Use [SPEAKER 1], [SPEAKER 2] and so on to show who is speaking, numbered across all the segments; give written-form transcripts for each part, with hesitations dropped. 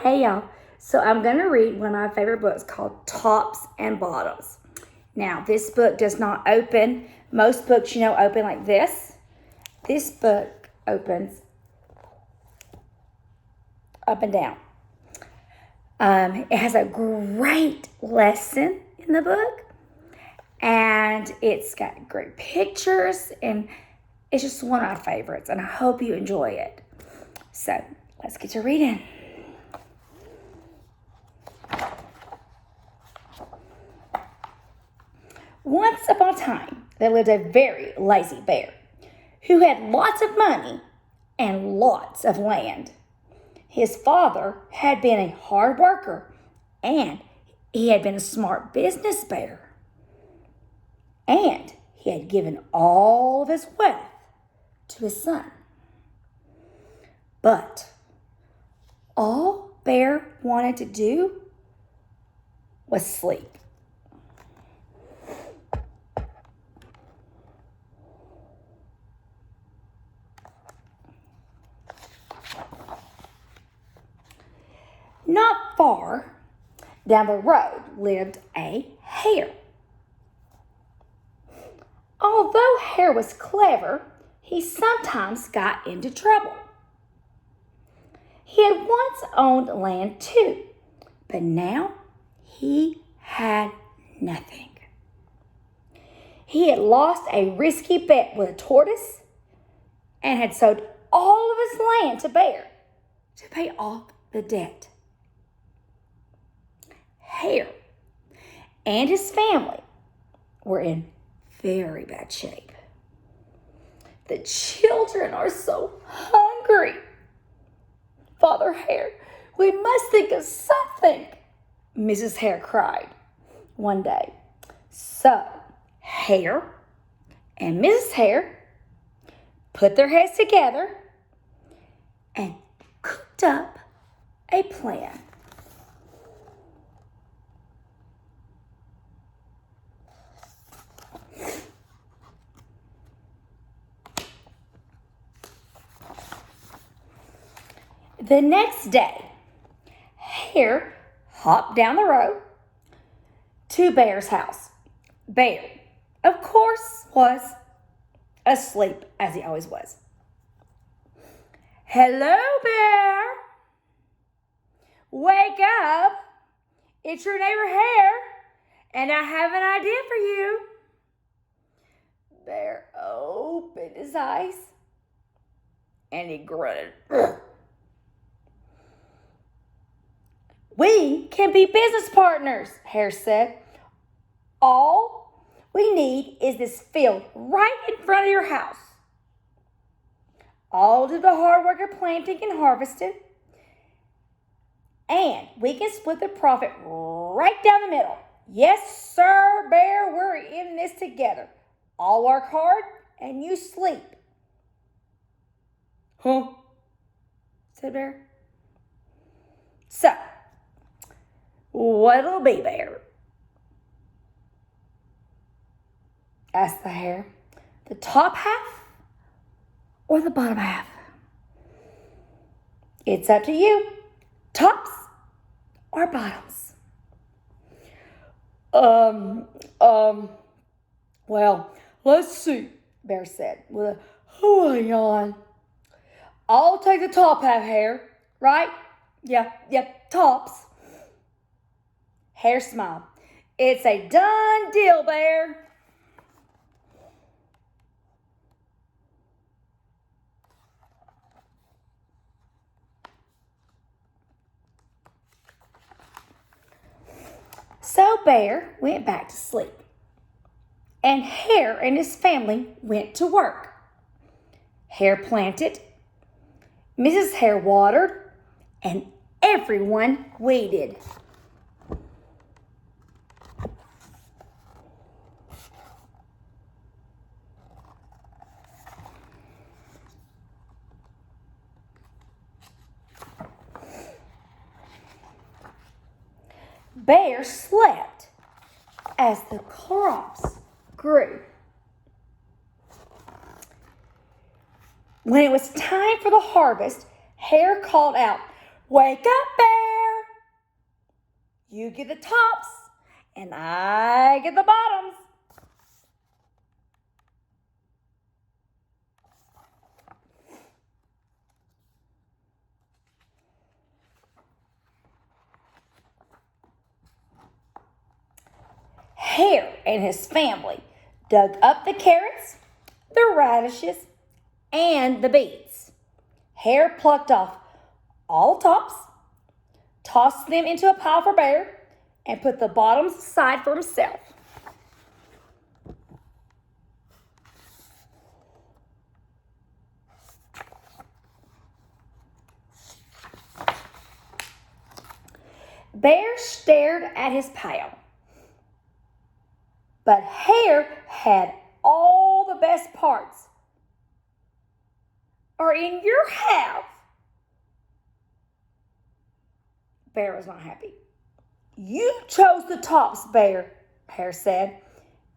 [SPEAKER 1] Hey y'all. So I'm going to read one of my favorite books called Tops and Bottoms. Now, this book does not open. Most books, open like this. This book opens up and down. It has a great lesson in the book. And it's got great pictures. And it's just one of my favorites. And I hope you enjoy it. So, let's get to reading. Once upon a time, there lived a very lazy bear who had lots of money and lots of land. His father had been a hard worker and he had been a smart business bear. And he had given all of his wealth to his son. But all Bear wanted to do was sleep. Not far down the road lived a hare. Although Hare was clever, he sometimes got into trouble. He had once owned land too, but now he had nothing. He had lost a risky bet with a tortoise and had sold all of his land to Bear to pay off the debt. Hare and his family were in very bad shape. The children are so hungry. Father Hare, we must think of something, Mrs. Hare cried one day. So Hare and Mrs. Hare put their heads together and cooked up a plan. The next day, Hare hopped down the road to Bear's house. Bear, of course, was asleep, as he always was. Hello, Bear. Wake up. It's your neighbor Hare, and I have an idea for you. Bear opened his eyes, and he grunted. We can be business partners, Hare said. All we need is this field right in front of your house. I'll do the hard work of planting and harvesting, and we can split the profit right down the middle. Yes, sir, Bear, we're in this together. I'll work hard and you sleep. Huh? Said Bear. So, what'll be, Bear? Asked the Hare. The top half or the bottom half? It's up to you. Tops or bottoms? Well, let's see, Bear said with a yawn. I'll take the top half, Hare, right? Yeah, tops. Hare smiled. It's a done deal, Bear. So Bear went back to sleep, and Hare and his family went to work. Hare planted, Mrs. Hare watered, and everyone weeded. Bear slept as the crops grew. When it was time for the harvest, Hare called out, "Wake up, Bear! You get the tops, and I get the bottoms. Hare and his family dug up the carrots, the radishes, and the beets. Hare plucked off all tops, tossed them into a pile for Bear, and put the bottoms aside for himself. Bear stared at his pile. But Hare had all the best parts are in your half. Bear was not happy. You chose the tops, Bear, Hare said.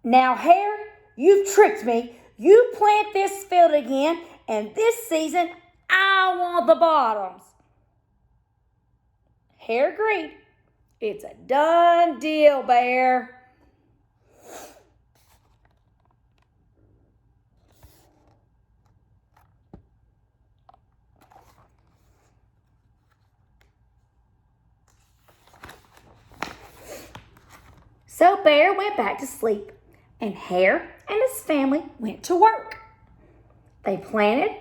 [SPEAKER 1] Now, Hare, you've tricked me. You plant this field again, and this season I want the bottoms. Hare agreed. It's a done deal, Bear. So Bear went back to sleep, and Hare and his family went to work. They planted,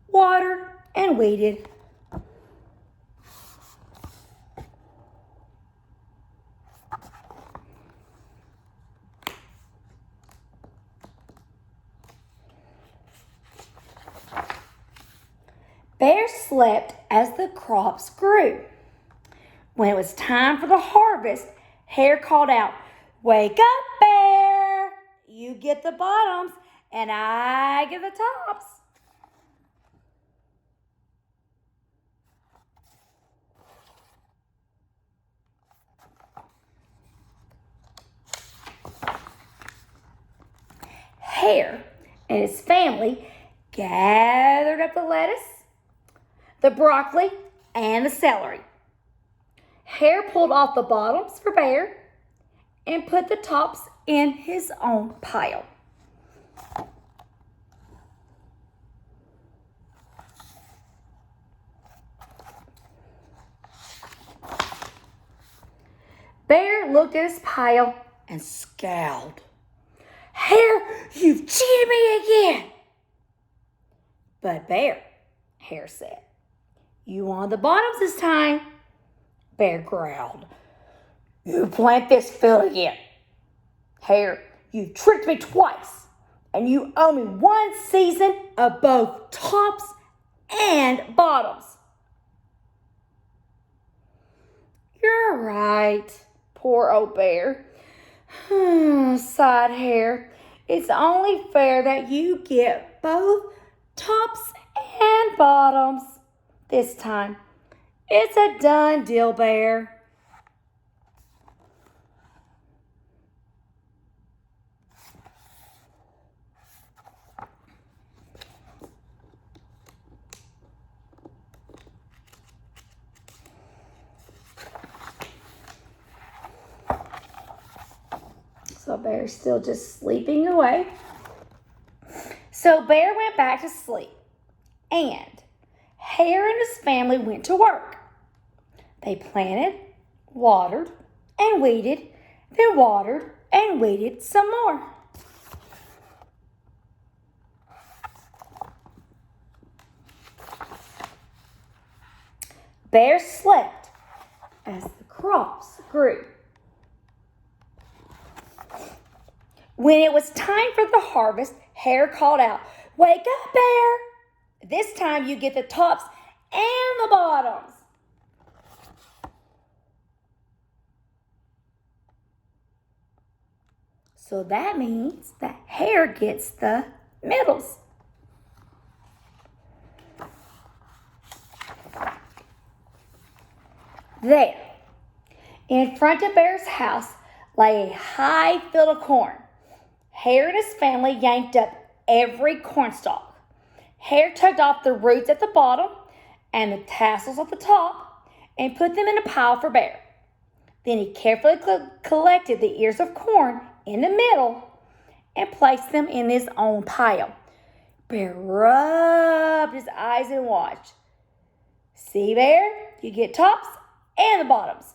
[SPEAKER 1] watered, and weeded. Bear slept as the crops grew. When it was time for the harvest, Hare called out, "Wake up, Bear! You get the bottoms, and I get the tops." Hare and his family gathered up the lettuce, the broccoli, and the celery. Hare pulled off the bottoms for Bear and put the tops in his own pile. Bear looked at his pile and scowled. "Hare, you've cheated me again." "But Bear," Hare said, "you wanted the bottoms this time." Bear growled. "You plant this field again. Hare, you tricked me twice, and you owe me one season of both tops and bottoms." "You're right, poor old Bear," sighed Hare. "It's only fair that you get both tops and bottoms this time. It's a done deal, Bear." So Bear's still just sleeping away. So Bear went back to sleep, and Hare and his family went to work. They planted, watered, and weeded, then watered and weeded some more. Bear slept as the crops grew. When it was time for the harvest, Hare called out, "Wake up, Bear! This time you get the tops and the bottoms." So that means that Hare gets the middles. There, in front of Bear's house, lay a high field of corn. Hare and his family yanked up every cornstalk. Hare tugged off the roots at the bottom and the tassels at the top and put them in a pile for Bear. Then he carefully collected the ears of corn in the middle and placed them in his own pile. Bear rubbed his eyes and watched. See, Bear, you get tops and the bottoms.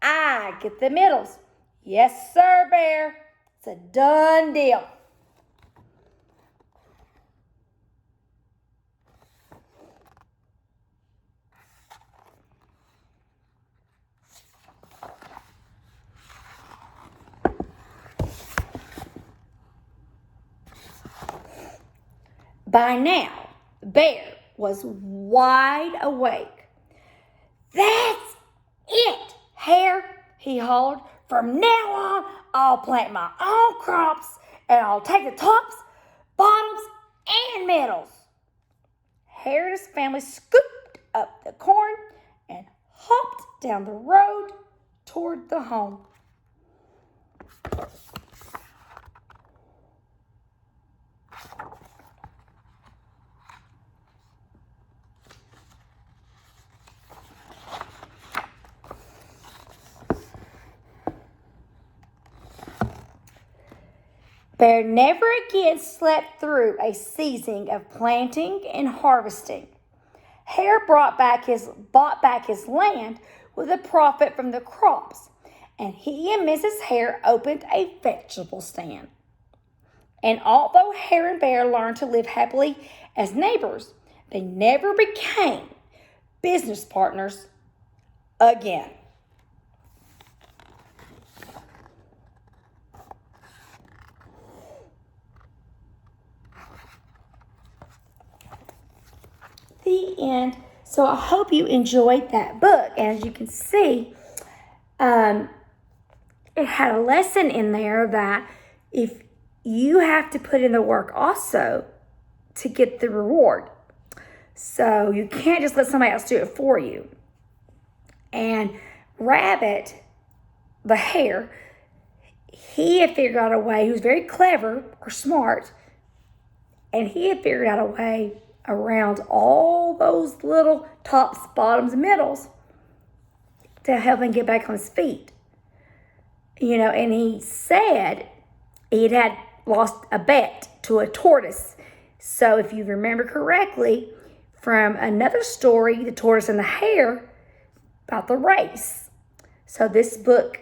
[SPEAKER 1] I get the middles. Yes, sir, Bear. It's a done deal. By now, Bear was wide awake. That's it, Hare, he hollered. From now on, I'll plant my own crops and I'll take the tops, bottoms, and middles. Hare and his family scooped up the corn and hopped down the road toward the home. Bear never again slept through a season of planting and harvesting. Hare bought back his land with a profit from the crops, and he and Mrs. Hare opened a vegetable stand. And although Hare and Bear learned to live happily as neighbors, they never became business partners again. The end. So I hope you enjoyed that book. And as you can see, it had a lesson in there that if you have to put in the work also to get the reward. So you can't just let somebody else do it for you. And Rabbit, the hare, he had figured out a way. He was very clever or smart. And he had figured out a way around all those little tops, bottoms, and middles to help him get back on his feet. And he said had lost a bet to a tortoise. So if you remember correctly from another story, The Tortoise and the Hare, about the race. So this book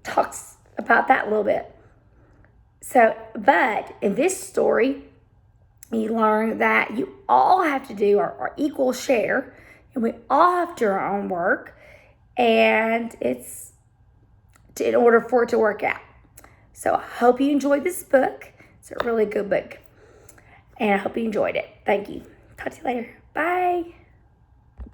[SPEAKER 1] talks about that a little bit. But in this story, you learn that you all have to do our equal share, and we all have to do our own work, and it's in order for it to work out. So I hope you enjoyed this book. It's a really good book, and I hope you enjoyed it. Thank you. Talk to you later. Bye.